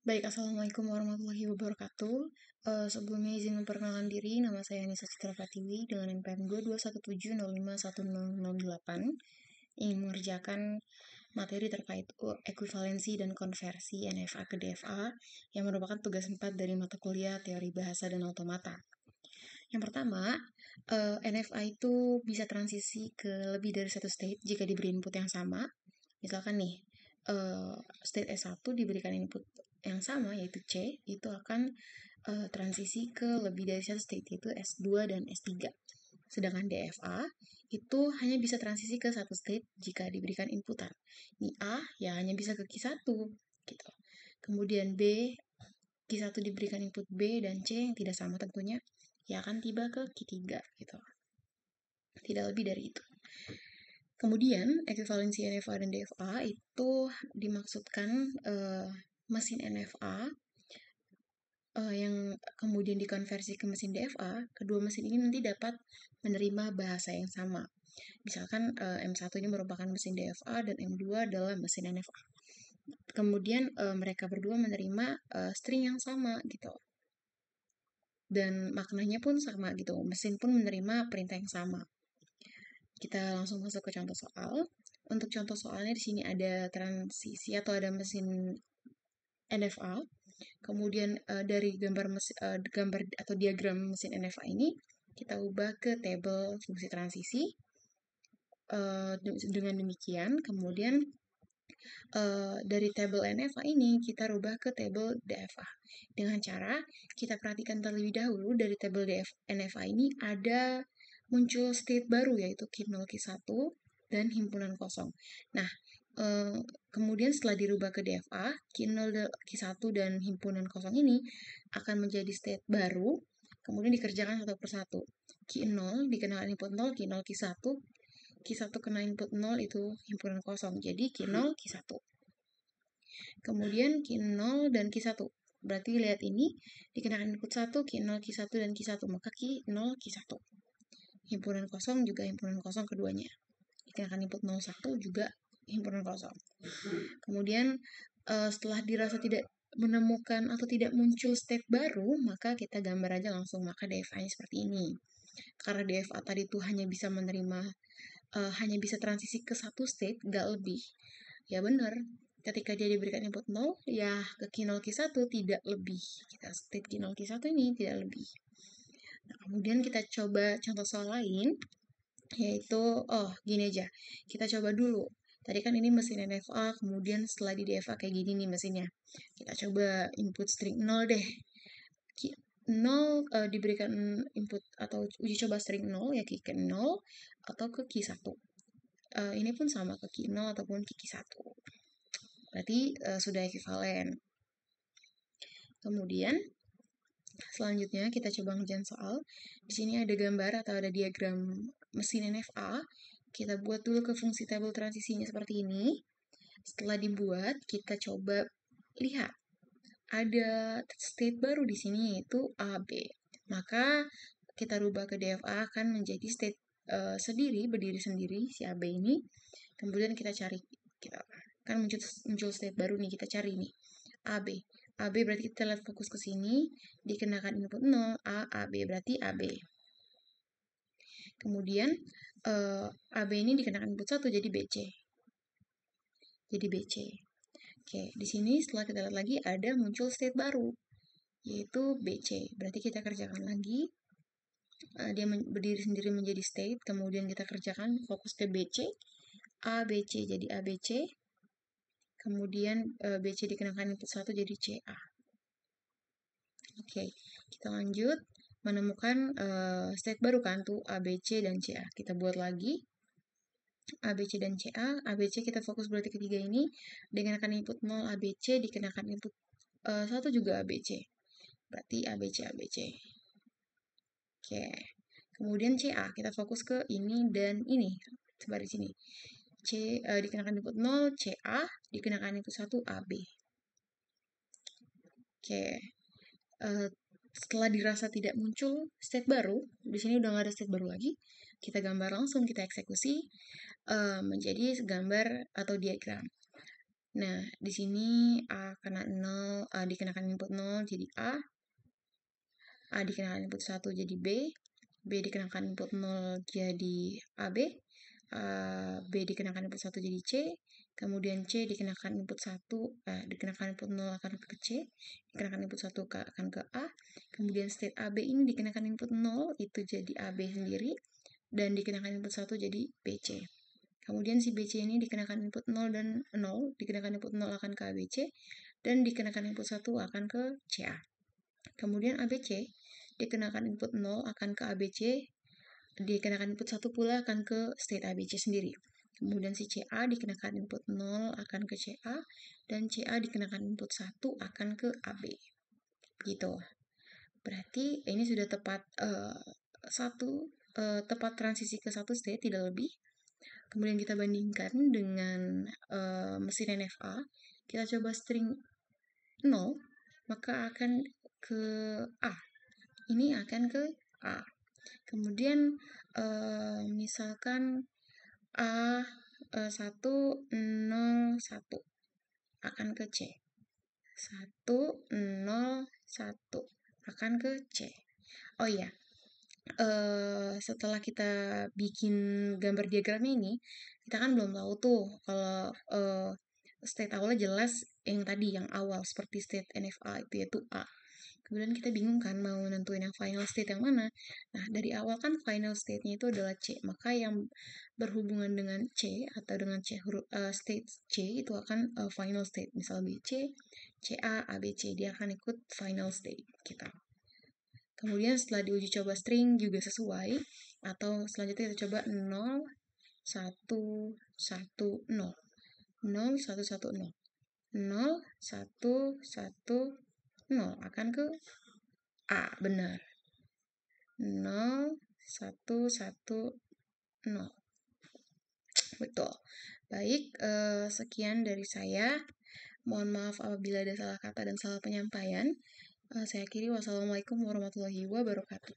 Baik, Assalamualaikum warahmatullahi wabarakatuh. Sebelumnya izin memperkenalkan diri, nama saya Nisa Citra Pratiwi dengan NPM 217051008, ingin mengerjakan materi terkait ekuivalensi dan konversi NFA ke DFA yang merupakan tugas 4 dari mata kuliah Teori Bahasa dan Automata. Yang pertama, NFA itu bisa transisi ke lebih dari satu state jika diberi input yang sama. Misalkan nih, state S1 diberikan input yang sama yaitu C, itu akan transisi ke lebih dari satu state yaitu S2 dan S3. Sedangkan DFA itu hanya bisa transisi ke satu state jika diberikan inputan. Ini A ya hanya bisa ke Q1 gitu. Kemudian B, Q1 diberikan input B dan C yang tidak sama tentunya, ya akan tiba ke Q3 gitu. Tidak lebih dari itu. Kemudian, ekuivalensi NFA dan DFA itu dimaksudkan mesin NFA yang kemudian dikonversi ke mesin DFA, kedua mesin ini nanti dapat menerima bahasa yang sama. Misalkan M1 ini merupakan mesin DFA dan M2 adalah mesin NFA. Kemudian mereka berdua menerima string yang sama gitu. Dan maknanya pun sama gitu, mesin pun menerima perintah yang sama. Kita langsung masuk ke contoh soal. Untuk contoh soalnya di sini ada transisi atau ada mesin NFA. Kemudian dari gambar atau diagram mesin NFA ini kita ubah ke tabel fungsi transisi. Dengan demikian, kemudian dari tabel NFA ini kita rubah ke tabel DFA. Dengan cara kita perhatikan terlebih dahulu dari tabel NFA ini ada muncul state baru yaitu Q0, Q1 dan himpunan kosong. Nah, kemudian setelah dirubah ke DFA, Q0, Q1 dan himpunan kosong ini akan menjadi state baru, kemudian dikerjakan satu persatu. Q0 dikenakan input 0, Q0, Q1, Q1 kena input 0 itu himpunan kosong, jadi Q0, Q1. Kemudian Q0 dan Q1. Berarti lihat ini, dikenakan input 1, Q0, Q1 dan Q1, maka Q0, Q1. Himpunan kosong juga himpunan kosong keduanya. Dikenakan input 01 juga himpunan kosong. Kemudian setelah dirasa tidak menemukan atau tidak muncul state baru, maka kita gambar aja langsung, maka DFA-nya seperti ini. Karena DFA tadi tuh hanya bisa menerima, hanya bisa transisi ke satu state, gak lebih. Ya benar, ketika dia diberikan input 0, ya ke Q0, Q1 tidak lebih. Kita state Q0, Q1 ini tidak lebih. Nah, kemudian kita coba contoh soal lain, yaitu, gini aja. Kita coba dulu. Tadi kan ini mesin NFA, kemudian setelah di DFA kayak gini nih mesinnya. Kita coba input string 0 deh. 0 diberikan input atau uji coba string 0 ya ke 0 atau ke Q1. Ini pun sama ke Q0 ataupun ke Q1. Berarti sudah ekuivalen. Kemudian selanjutnya kita coba ngerjain soal. Di sini ada gambar atau ada diagram mesin NFA. Kita buat dulu ke fungsi tabel transisinya seperti ini. Setelah dibuat, kita coba lihat ada state baru di sini yaitu AB. Maka kita rubah ke DFA akan menjadi state berdiri sendiri si AB ini. Kemudian kita cari, kan muncul state baru nih, kita cari nih AB. AB berarti kita lihat fokus ke sini, dikenakan input 0, AB berarti AB. Kemudian AB ini dikenakan input 1 jadi BC. Jadi BC. Oke, di sini setelah kita lihat lagi ada muncul state baru yaitu BC. Berarti kita kerjakan lagi. Dia berdiri sendiri menjadi state, kemudian kita kerjakan fokus ke BC. ABC jadi ABC. Kemudian BC dikenakan input 1 jadi CA. Oke, kita lanjut menemukan state baru kan tuh ABC dan CA. Kita buat lagi ABC dan CA. ABC kita fokus berarti ketiga ini dikenakan input 0 ABC, dikenakan input 1 juga ABC. Berarti ABC ABC. Oke. Kemudian CA kita fokus ke ini dan ini. Coba di sini. Dikenakan input 0 CA, dikenakan input 1 AB. Oke. Setelah dirasa tidak muncul state baru, di sini udah nggak ada state baru lagi, kita gambar langsung, kita eksekusi menjadi gambar atau diagram. Nah, di sini A kena 0, A dikenakan input 0 jadi A dikenakan input 1 jadi B dikenakan input 0 jadi AB, B dikenakan input 1 jadi C, kemudian C dikenakan input 1, dikenakan input 0 akan ke C, dikenakan input 1 akan ke A, kemudian state AB ini dikenakan input 0 itu jadi AB sendiri, dan dikenakan input 1 jadi BC. Kemudian si BC ini dikenakan input 0 dan 0, dikenakan input 0 akan ke ABC, dan dikenakan input 1 akan ke CA. Kemudian ABC dikenakan input 0 akan ke ABC, dikenakan input 1 pula akan ke state ABC sendiri. Kemudian si CA dikenakan input 0 akan ke CA, dan CA dikenakan input 1 akan ke AB. Gitu. Berarti ini sudah tepat tepat transisi ke satu state, tidak lebih. Kemudian kita bandingkan dengan mesin NFA, kita coba string 0, maka akan ke A. Ini akan ke A. Kemudian misalkan A 101 akan ke C. 101 akan ke C. Oh iya, setelah kita bikin gambar diagramnya ini, kita kan belum tahu tuh kalau state awalnya jelas yang tadi, yang awal seperti state NFA itu yaitu A. Kemudian kita bingung kan mau nentuin yang final state yang mana. Nah, dari awal kan final state-nya itu adalah C. Maka yang berhubungan dengan C atau dengan state C itu akan final state. Misal BC, CA, ABC, dia akan ikut final state kita. Kemudian setelah diuji coba string juga sesuai, atau selanjutnya kita coba 0, 1, 1, 0. 0, 1, 1, 0. 0, 1, 1, 0 akan ke A, benar. 0, 1, 1, 0. Betul. Baik, sekian dari saya. Mohon maaf apabila ada salah kata dan salah penyampaian. Saya akhiri, wassalamualaikum warahmatullahi wabarakatuh.